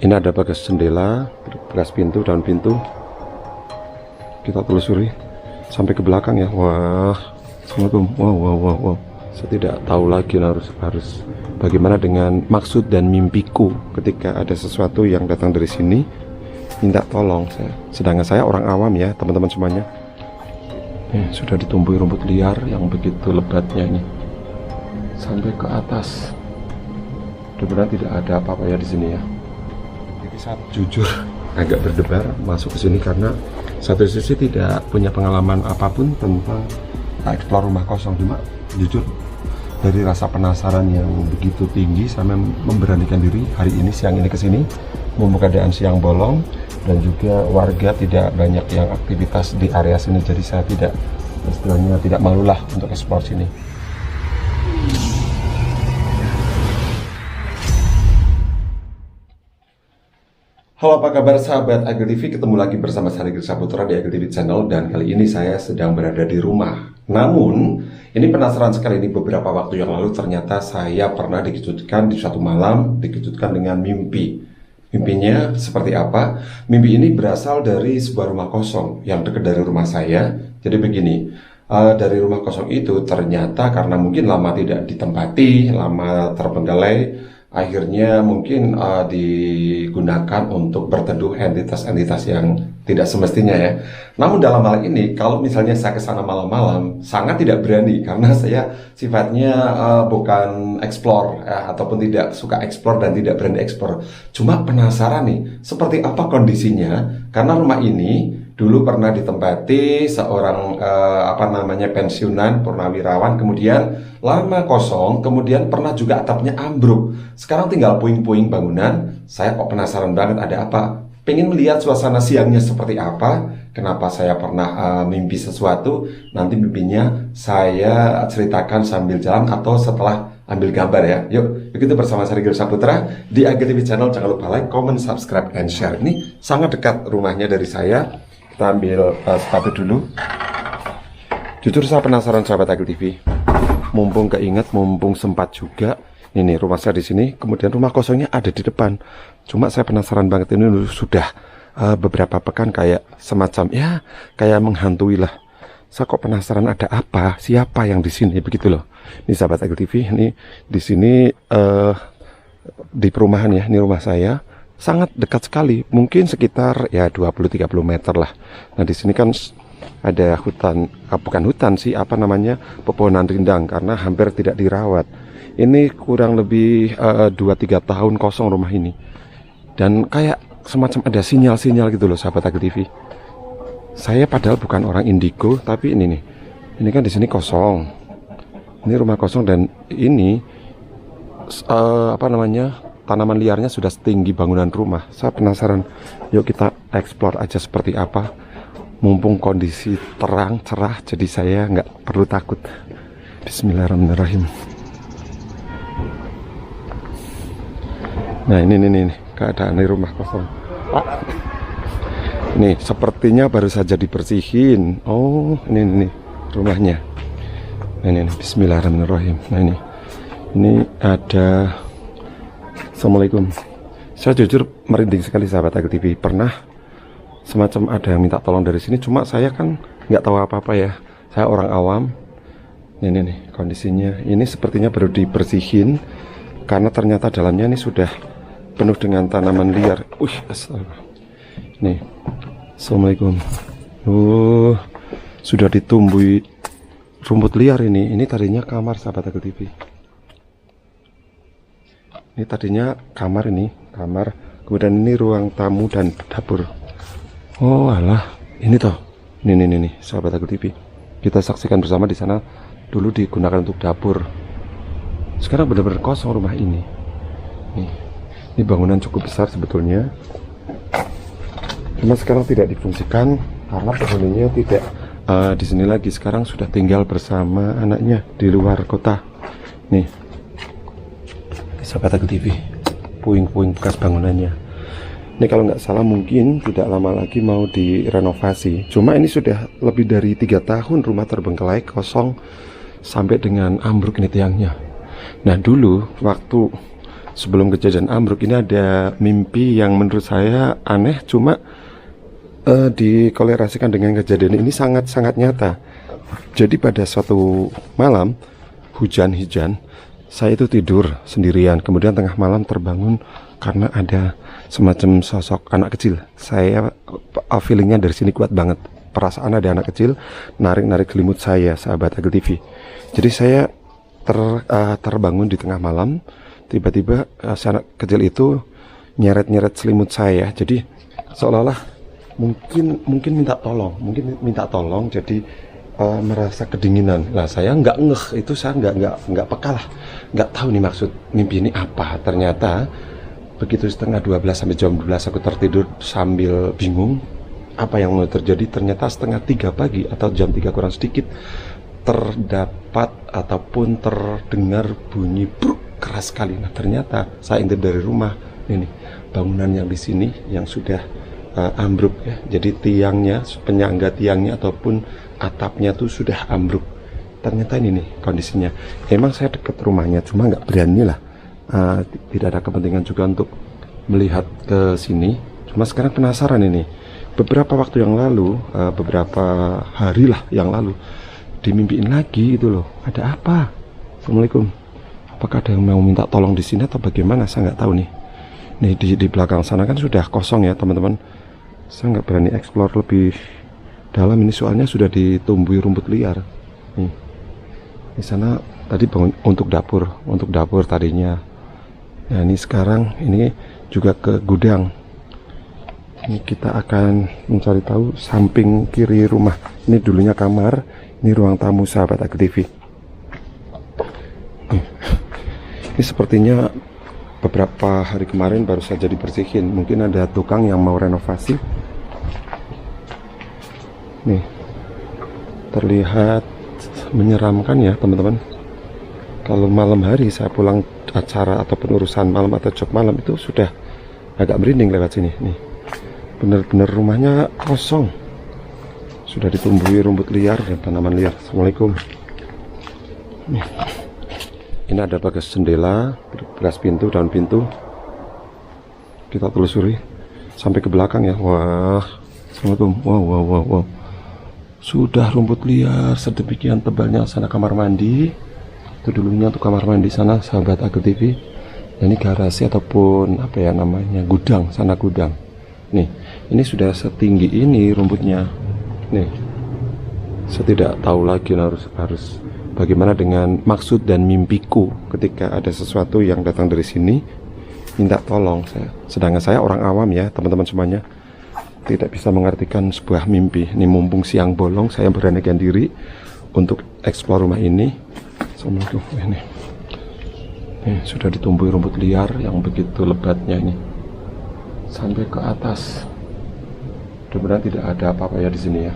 Ini ada bekas jendela, bekas pintu, daun pintu. Kita telusuri sampai ke belakang ya. Wah, Assalamualaikum. Wow. Saya tidak tahu lagi harus bagaimana dengan maksud dan mimpiku ketika ada sesuatu yang datang dari sini minta tolong saya. Sedangkan saya orang awam ya, teman-teman semuanya. Sudah ditumbuhi rumput liar yang begitu lebatnya ini sampai ke atas. Mudah-mudahan tidak ada apa-apa ya di sini ya. Jadi saya jujur agak berdebar masuk ke sini karena satu sisi tidak punya pengalaman apapun tentang eksplor rumah kosong, cuma jujur dari rasa penasaran yang begitu tinggi saya memberanikan diri hari ini siang ini ke sini. Mumpung keadaan siang bolong dan juga warga tidak banyak yang aktivitas di area sini, jadi saya tidak istilahnya tidak malulah untuk eksplor sini. Halo, apa kabar sahabat Agil TV? Ketemu lagi bersama saya Agil Saputra di Agil TV Channel, dan kali ini saya sedang berada di rumah. Namun, ini penasaran sekali, ini beberapa waktu yang lalu ternyata saya pernah dikejutkan di suatu malam, dikejutkan dengan mimpi. Mimpinya seperti apa? Mimpi ini berasal dari sebuah rumah kosong yang dekat dari rumah saya. Jadi begini, dari rumah kosong itu ternyata karena mungkin lama tidak ditempati, lama terbengkalai, akhirnya mungkin digunakan untuk berteduh entitas-entitas yang tidak semestinya ya. Namun dalam hal ini, kalau misalnya saya ke sana malam-malam, sangat tidak berani karena saya sifatnya bukan explore ataupun tidak suka explore dan tidak berani explore. Cuma penasaran nih, seperti apa kondisinya? Karena rumah ini dulu pernah ditempati seorang pensiunan purnawirawan, kemudian lama kosong, kemudian pernah juga atapnya ambruk. Sekarang tinggal puing-puing bangunan. Saya kok penasaran banget ada apa. Pengen melihat suasana siangnya seperti apa. Kenapa saya pernah mimpi sesuatu. Nanti mimpinya saya ceritakan sambil jalan atau setelah ambil gambar ya. Yuk kita bersama saya Agil Saputra di Agil TV Channel. Jangan lupa like, comment, subscribe, and share. Ini sangat dekat rumahnya dari saya. Kita ambil sepatu dulu. Jujur saya penasaran sahabat Agil TV. Mumpung keinget, mumpung sempat juga. Ini rumah saya di sini. Kemudian rumah kosongnya ada di depan. Cuma saya penasaran banget, ini sudah beberapa pekan kayak semacam ya kayak menghantui lah. Saya kok penasaran ada apa, siapa yang di sini begitu loh. Ini sahabat Agil TV. Ini di sini di perumahan ya. Ini rumah saya. Sangat dekat sekali, mungkin sekitar ya 20-30 meter lah. Nah di sini kan ada hutan, bukan hutan sih, pepohonan rindang karena hampir tidak dirawat. Ini kurang lebih 2-3 tahun kosong rumah ini. Dan kayak semacam ada sinyal-sinyal gitu loh sahabat Agil TV. Saya padahal bukan orang indigo, tapi ini nih. Ini kan di sini kosong. Ini rumah kosong dan ini tanaman liarnya sudah setinggi bangunan rumah. Saya penasaran. Yuk kita explore aja seperti apa. Mumpung kondisi terang, cerah, jadi saya nggak perlu takut. Bismillahirrahmanirrahim. Nah ini keadaan di rumah kosong. Pak, ini sepertinya baru saja dibersihin. Oh ini rumahnya. Nah, ini Bismillahirrahmanirrahim. Nah ini ada. Assalamualaikum. Saya jujur merinding sekali sahabat Agil TV. Pernah semacam ada yang minta tolong dari sini, cuma saya kan nggak tahu apa-apa ya. Saya orang awam. Ini kondisinya. Ini sepertinya baru dibersihin karena ternyata dalamnya ini sudah penuh dengan tanaman liar. Nih, assalamualaikum. Sudah ditumbuhi rumput liar ini. Ini tadinya kamar sahabat Agil TV. Ini tadinya kamar, kemudian ini ruang tamu dan dapur. Oh alah, ini toh, ini sahabat Agil TV. Kita saksikan bersama di sana dulu digunakan untuk dapur. Sekarang benar-benar kosong rumah ini. Ini bangunan cukup besar sebetulnya. Cuma sekarang tidak difungsikan karena penghuninya tidak di sini lagi. Sekarang sudah tinggal bersama anaknya di luar kota. Nih. Sahabat Agil TV, puing-puing bekas bangunannya. Ini kalau nggak salah mungkin tidak lama lagi mau direnovasi. Cuma ini sudah lebih dari 3 tahun rumah terbengkalai, kosong, sampai dengan ambruk ini tiangnya. Nah dulu waktu sebelum kejadian ambruk ini ada mimpi yang menurut saya aneh, cuma dikolerasikan dengan kejadian ini sangat-sangat nyata. Jadi pada suatu malam hujan-hujan, saya itu tidur sendirian, kemudian tengah malam terbangun karena ada semacam sosok anak kecil. Saya feelingnya dari sini kuat banget, perasaan ada anak kecil narik-narik selimut saya, sahabat Agil TV. Jadi saya terbangun di tengah malam, tiba-tiba si anak kecil itu nyeret-nyeret selimut saya. Jadi seolah-olah mungkin minta tolong, jadi merasa kedinginan. Lah saya nggak ngeh, itu saya nggak peka lah, nggak tahu nih maksud mimpi ini apa. Ternyata begitu setengah 12 sampai jam 12 aku tertidur sambil bingung apa yang mau terjadi. Ternyata setengah 3 pagi atau jam 3 kurang sedikit terdapat ataupun terdengar bunyi bruk keras sekali. Nah ternyata saya intip dari rumah ini bangunan yang di sini yang sudah ambruk ya. Jadi tiangnya, penyangga tiangnya ataupun atapnya tuh sudah ambruk. Ternyata ini nih kondisinya. Emang saya dekat rumahnya, cuma nggak berani lah. Tidak ada kepentingan juga untuk melihat ke sini. Cuma sekarang penasaran ini. Beberapa waktu yang lalu, beberapa hari lah yang lalu, dimimpiin lagi itu loh. Ada apa? Assalamualaikum. Apakah ada yang mau minta tolong di sini atau bagaimana? Saya nggak tahu nih. Nih di belakang sana kan sudah kosong ya teman-teman. Saya nggak berani explore lebih dalam ini soalnya sudah ditumbuhi rumput liar. Nih di sana tadi bangun untuk dapur tadinya. Nah ini sekarang ini juga ke gudang. Ini kita akan mencari tahu samping kiri rumah. Ini dulunya kamar, ini ruang tamu sahabat Agil TV. Ini sepertinya beberapa hari kemarin baru saja dibersihin. Mungkin ada tukang yang mau renovasi. Nih terlihat menyeramkan ya teman-teman. Kalau malam hari saya pulang acara ataupun urusan malam atau job malam itu sudah agak merinding lewat sini. Nih benar-benar rumahnya kosong, sudah ditumbuhi rumput liar dan tanaman liar. Assalamualaikum. Nih. Ini ada bagas jendela, bekas pintu, daun pintu. Kita telusuri sampai ke belakang ya. Wah, assalamualaikum. Wow. Sudah rumput liar sedemikian tebalnya. Sana kamar mandi. Itu dulunya untuk kamar mandi sana, sahabat Agil TV. Dan ini garasi ataupun apa ya namanya, gudang. Sana gudang. Nih, ini sudah setinggi ini rumputnya. Nih, saya tidak tahu lagi harus bagaimana dengan maksud dan mimpiku ketika ada sesuatu yang datang dari sini minta tolong saya. Sedangkan saya orang awam ya teman-teman semuanya, tidak bisa mengartikan sebuah mimpi. Ini mumpung siang bolong, saya beranikan diri untuk eksplor rumah ini. Assalamualaikum. Ini sudah ditumbuhi rumput liar yang begitu lebatnya ini sampai ke atas. Mudah-mudahan tidak ada apa-apa ya di sini ya.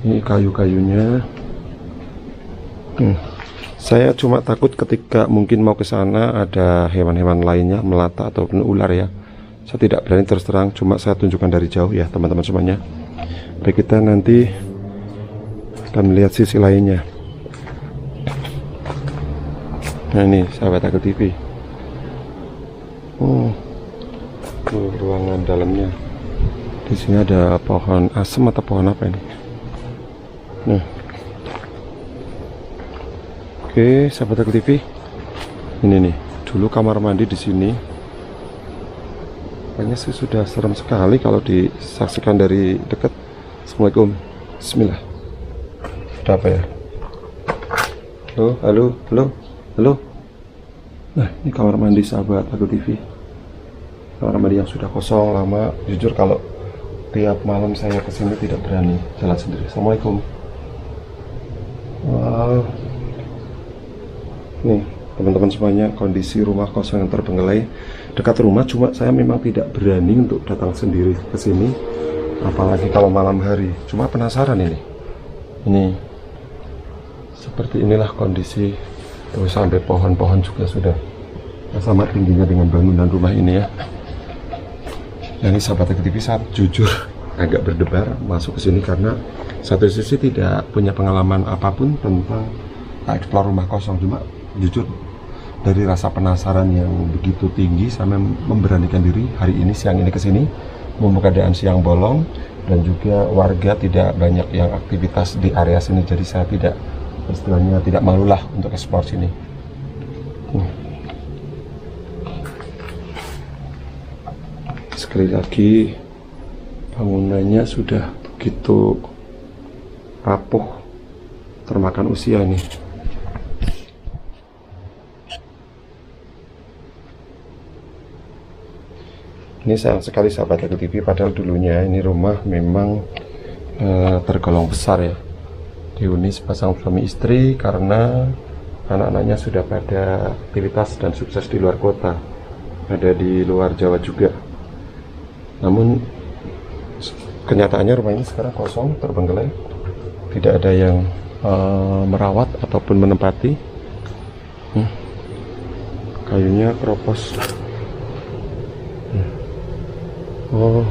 Ini kayu-kayunya. Saya cuma takut ketika mungkin mau ke sana ada hewan-hewan lainnya melata ataupun ular ya. Saya tidak berani terus terang, cuma saya tunjukkan dari jauh ya teman-teman semuanya. Baik, kita nanti akan melihat sisi lainnya. Nah ini sahabat Agil TV. Ruangan dalamnya. Di sini ada pohon asem atau pohon apa ini? Nah. Oke, sahabat Agil TV. Ini nih, dulu kamar mandi di sini. Kayaknya sih sudah serem sekali kalau disaksikan dari dekat. Assalamualaikum. Bismillah. Ada apa ya? Halo. Nah, ini kamar mandi sahabat Agil TV. Kamar mandi yang sudah kosong lama. Jujur kalau tiap malam saya kesini tidak berani jalan sendiri. Assalamualaikum. Wow. Nih teman-teman semuanya, kondisi rumah kosong yang terbengkelai dekat rumah. Cuma saya memang tidak berani untuk datang sendiri ke sini, apalagi kalau malam hari. Cuma penasaran ini seperti inilah kondisi. Terus sampai pohon-pohon juga sudah sama tingginya dengan bangunan rumah ini ya. Yang ini sahabat Agil TV, saat jujur agak berdebar masuk ke sini karena satu sisi tidak punya pengalaman apapun tentang eksplor rumah kosong. Cuma Jujur, dari rasa penasaran yang begitu tinggi, saya memberanikan diri hari ini, siang ini kesini, mumpung keadaan siang bolong dan juga warga tidak banyak yang aktivitas di area sini, jadi saya tidak, istilahnya tidak malulah untuk ekspor sini. Sekali lagi, bangunannya sudah begitu rapuh, termakan usia nih. Ini sayang sekali sahabat Agil TV, padahal dulunya ini rumah memang tergolong besar ya. Dihuni sepasang suami istri karena anak-anaknya sudah pada aktivitas dan sukses di luar kota, ada di luar Jawa juga. Namun kenyataannya rumah ini sekarang kosong, terbengkelai, tidak ada yang merawat ataupun menempati. Kayunya keropos. Oh,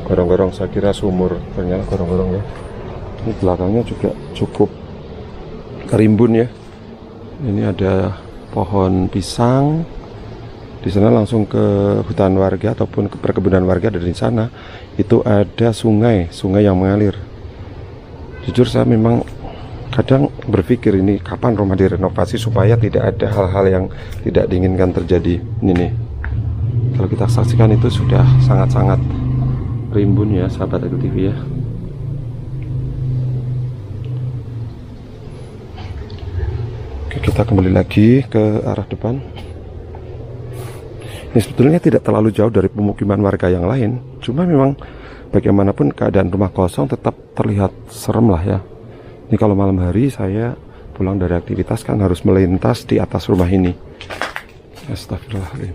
gorong-gorong, saya kira sumur, ternyata gorong-gorong ya. Ini belakangnya juga cukup rimbun ya. Ini ada pohon pisang. Di sana langsung ke hutan warga ataupun ke perkebunan warga. Dari sana itu ada sungai yang mengalir. Jujur saya memang kadang berpikir ini kapan rumah direnovasi supaya tidak ada hal-hal yang tidak diinginkan terjadi. Ini nih, kalau kita saksikan itu sudah sangat-sangat rimbun ya sahabat Agil TV ya. Oke, kita kembali lagi ke arah depan. Ini sebetulnya tidak terlalu jauh dari pemukiman warga yang lain, cuma memang bagaimanapun keadaan rumah kosong tetap terlihat serem lah ya. Ini kalau malam hari saya pulang dari aktivitas kan harus melintas di atas rumah ini. Astagfirullahaladzim,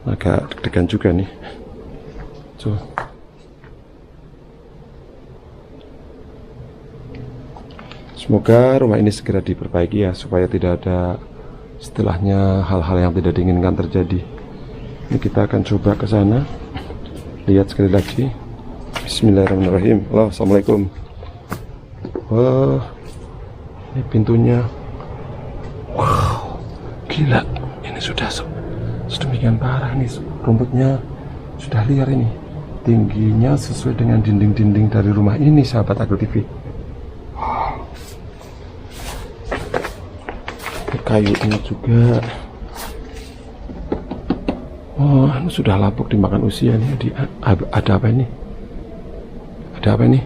agak deg-degan juga nih. Tuh. Semoga rumah ini segera diperbaiki ya, supaya tidak ada istilahnya hal-hal yang tidak diinginkan terjadi. Ini kita akan coba ke sana, lihat sekali lagi. Bismillahirrahmanirrahim. Halo, assalamualaikum. Wah, ini pintunya. Wow, gila. Ini sudah sedemikian parah nih, rumputnya sudah liar ini. Tingginya sesuai dengan dinding-dinding dari rumah ini sahabat Agil TV. Wow. Kayunya juga. Oh, ini sudah lapuk dimakan usia nih. Ada apa ini? Ada apa ini?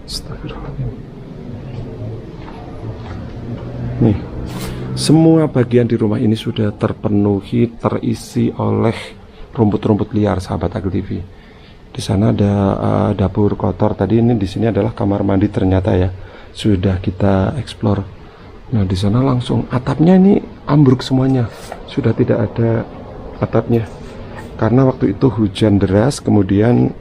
Astagfirullahaladzim. Nih, semua bagian di rumah ini sudah terpenuhi, terisi oleh rumput-rumput liar sahabat Agil TV. Di sana ada dapur kotor. Tadi ini di sini adalah kamar mandi ternyata ya. Sudah kita explore. Nah, di sana langsung atapnya ini ambruk semuanya. Sudah tidak ada atapnya. Karena waktu itu hujan deras, kemudian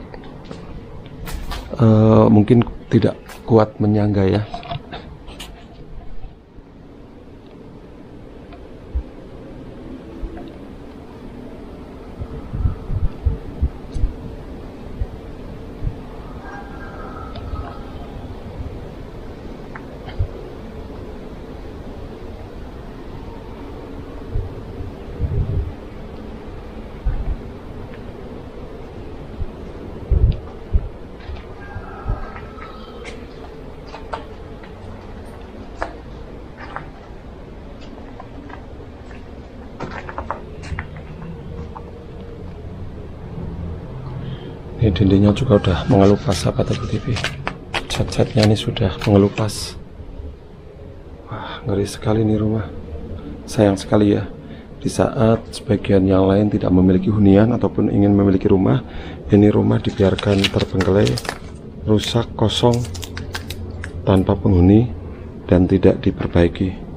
mungkin tidak kuat menyangga ya. Ini dindingnya juga udah mengelupas sahabat Agil TV. Cat-catnya ini sudah mengelupas. Wah, ngeri sekali nih rumah. Sayang sekali ya, di saat sebagian yang lain tidak memiliki hunian ataupun ingin memiliki rumah, ini rumah dibiarkan terbengkelai, rusak, kosong, tanpa penghuni dan tidak diperbaiki.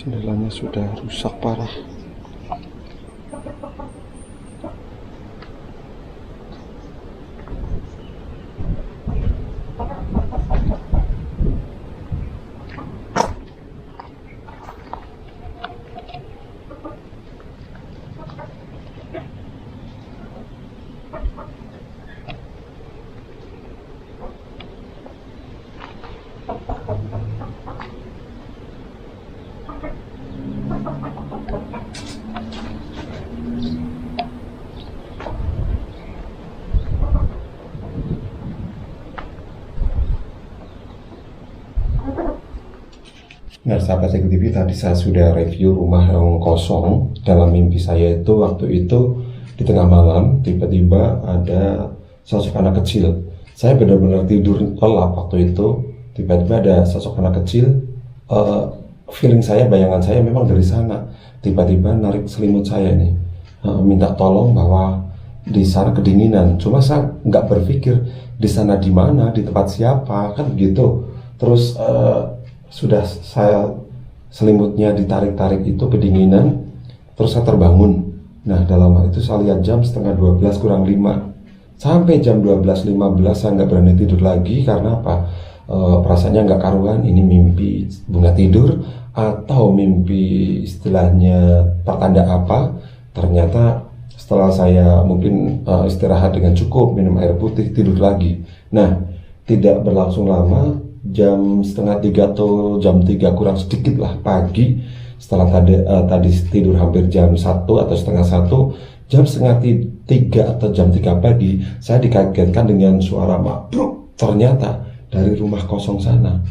Jendelanya sudah rusak parah. Nah, sahabat Ego TV, tadi saya sudah review rumah yang kosong. Dalam mimpi saya itu, waktu itu di tengah malam, tiba-tiba ada sosok anak kecil. Saya benar-benar tidur lelap waktu itu. Tiba-tiba ada sosok anak kecil. Feeling saya, bayangan saya memang dari sana. Tiba-tiba narik selimut saya nih, minta tolong bahwa di sana kedinginan. Cuma saya nggak berpikir di sana di mana, di tempat siapa, kan begitu. Terus sudah saya selimutnya ditarik-tarik itu kedinginan, terus saya terbangun. Nah, dalam hal itu saya lihat jam setengah 12 kurang 5. Sampai jam 12.15 saya nggak berani tidur lagi. Karena apa? Perasaannya nggak karuan. Ini mimpi bunga tidur atau mimpi istilahnya pertanda apa? Ternyata setelah saya mungkin istirahat dengan cukup, minum air putih, tidur lagi. Nah, tidak berlangsung lama, jam setengah 3 atau jam 3 kurang sedikit lah pagi, setelah tadi tidur hampir jam 1 atau setengah 1, jam setengah 3 atau jam 3 pagi, saya dikagetkan dengan suara mabruk ternyata dari rumah kosong sana.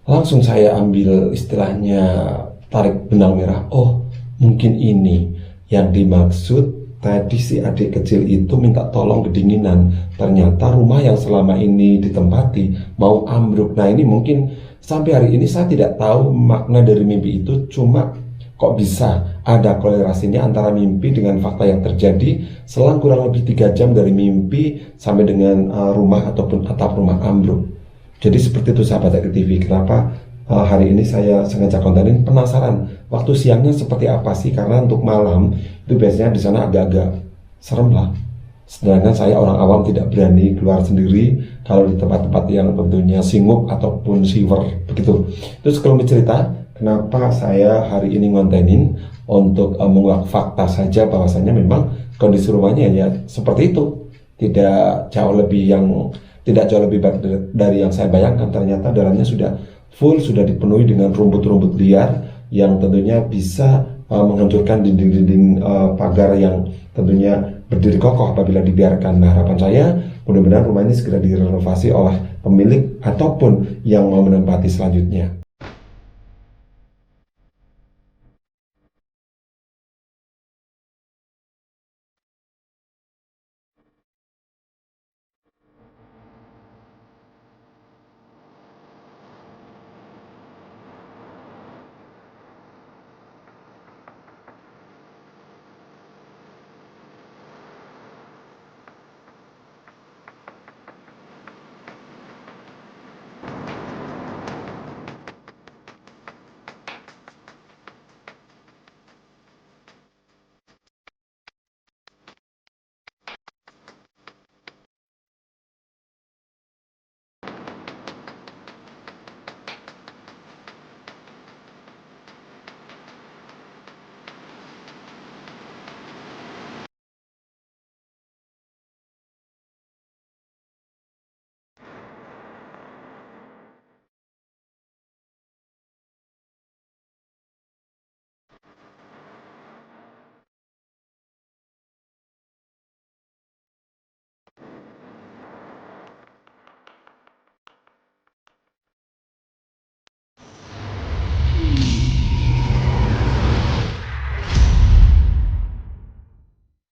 Langsung saya ambil istilahnya tarik benang merah. Oh, mungkin ini yang dimaksud. Tadi si adik kecil itu minta tolong kedinginan. Ternyata rumah yang selama ini ditempati mau ambruk. Nah, ini mungkin sampai hari ini saya tidak tahu makna dari mimpi itu. Cuma kok bisa ada kolerasinya antara mimpi dengan fakta yang terjadi selang kurang lebih 3 jam dari mimpi sampai dengan rumah ataupun atap rumah ambruk. Jadi seperti itu sahabat Ego TV. Kenapa hari ini saya sengaja kontenin, penasaran waktu siangnya seperti apa sih, karena untuk malam itu biasanya di sana agak-agak serem lah. Sedangkan saya orang awam tidak berani keluar sendiri kalau di tempat-tempat yang tentunya singuk ataupun siwer begitu. Terus kalau cerita kenapa saya hari ini ngontenin untuk menguak fakta saja bahwasanya memang kondisi rumahnya ya seperti itu, tidak jauh lebih baik dari yang saya bayangkan. Ternyata dalamnya sudah full, sudah dipenuhi dengan rumput-rumput liar yang tentunya bisa menghancurkan dinding-dinding pagar yang tentunya berdiri kokoh apabila dibiarkan. Nah, harapan saya mudah-mudahan rumah ini segera direnovasi oleh pemilik ataupun yang mau menempati selanjutnya.